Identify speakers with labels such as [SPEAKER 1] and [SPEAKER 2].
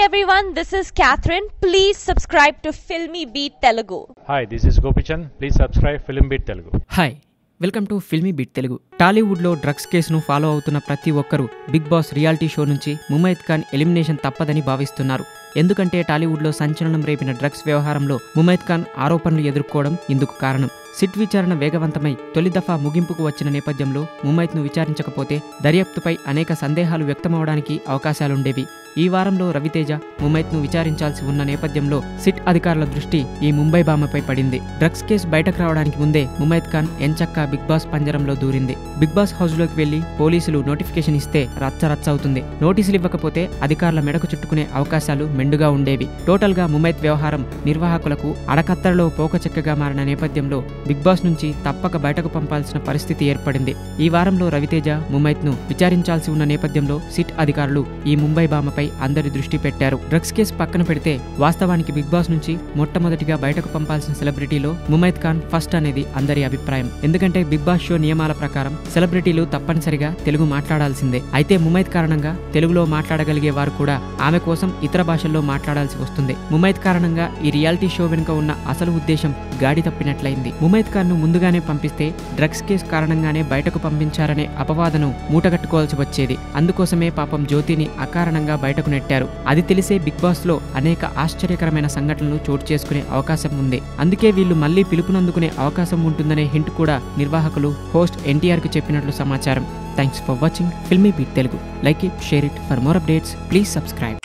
[SPEAKER 1] everyone, this is Catherine. Please subscribe to Filmy Beat Telugu.
[SPEAKER 2] Hi, this is Gopichan. Please subscribe Film Beat Telugu.
[SPEAKER 3] Hi. Welcome to filmy beat Telugu. టాలీవుడ్లో drugs కేసును follow అవుతున్న ప్రతి ఒక్కరూ big boss reality show నుంచి Mumaith Khan elimination తప్పదని భావిస్తున్నారు. ఎందుకంటే టాలీవుడ్లో సంచలనం రేపిన డ్రగ్స్ వ్యవహారంలో ముమైత్ ఖాన్ ఆరోపణలు ఎదుర్కోవడం ఇందుకు కారణం. సిట్ విచారణ వేగవంతమై తొలి దఫా ముగింపుకు వచ్చిన నేపథ్యంలో ముమైత్ను విచారించకపోతే దర్యాప్తుపై అనేక సందేహాలు వ్యక్తమవడానికి అవకాశాలుండేవి. ఈ వారంలో రవితేజ ముమైత్ను విచారించాల్సి ఉన్న నేపథ్యంలో సిట్ అధికారుల దృష్టి ఈ ముంబై భామపై పడింది. డ్రగ్స్ కేసు బయటకు రావడానికి ముందే ముమైత్ ఖాన్ ఎంచక్కా బిగ్ బాస్ పంజరంలో దూరింది. బిగ్ బాస్ హౌస్ లోకి వెళ్లి పోలీసులు నోటిఫికేషన్ ఇస్తే రచ్చ అవుతుంది. నోటీసులు ఇవ్వకపోతే అధికారుల మెడకు చుట్టుకునే అవకాశాలు మెండుగా ఉండేవి. టోటల్ గా ముమైత్ వ్యవహారం నిర్వాహకులకు అడకత్తరలో పోకచెక్కగా మారిన నేపథ్యంలో బిగ్ బాస్ నుంచి తప్పక బయటకు పంపాల్సిన పరిస్థితి ఏర్పడింది. ఈ వారంలో రవితేజ ముమైత్ ను విచారించాల్సి ఉన్న నేపథ్యంలో సిట్ అధికారులు ఈ ముంబై భామపై అందరి దృష్టి పెట్టారు. డ్రగ్స్ కేసు పక్కన పెడితే వాస్తవానికి బిగ్ బాస్ నుంచి మొట్టమొదటిగా బయటకు పంపాల్సిన సెలబ్రిటీలో ముమైత్ ఖాన్ ఫస్ట్ అనేది అందరి అభిప్రాయం. ఎందుకంటే బిగ్ బాస్ షో నియమాల ప్రకారం సెలబ్రిటీలు తప్పనిసరిగా తెలుగు మాట్లాడాల్సిందే. అయితే ముమైత్ కారణంగా తెలుగులో మాట్లాడగలిగే వారు కూడా ఆమె కోసం ఇతర భాషల్లో మాట్లాడాల్సి వస్తుంది. ముమైత్ కారణంగా ఈ రియాలిటీ షో వెనుక ఉన్న అసలు ఉద్దేశం గాడి తప్పినట్లయింది. ముమైత్ ఖాన్ ను ముందుగానే పంపిస్తే డ్రగ్స్ కేసు కారణంగానే బయటకు పంపించారనే అపవాదను మూటగట్టుకోవాల్సి వచ్చేది. అందుకోసమే పాపం జ్యోతిని అకారణంగా బయటకు నెట్టారు. అది తెలిసే బిగ్ బాస్ లో అనేక ఆశ్చర్యకరమైన సంఘటనలు చోటు చేసుకునే అవకాశం ఉంది. అందుకే వీళ్ళు మళ్లీ పిలుపునందుకునే అవకాశం ఉంటుందనే హింట్ కూడా నిర్వాహకులు హోస్ట్ ఎన్టీఆర్ కు చెప్పినట్లు సమాచారం. Thanks for watching filmy beat Telugu. Like it, share it. For more updates please subscribe.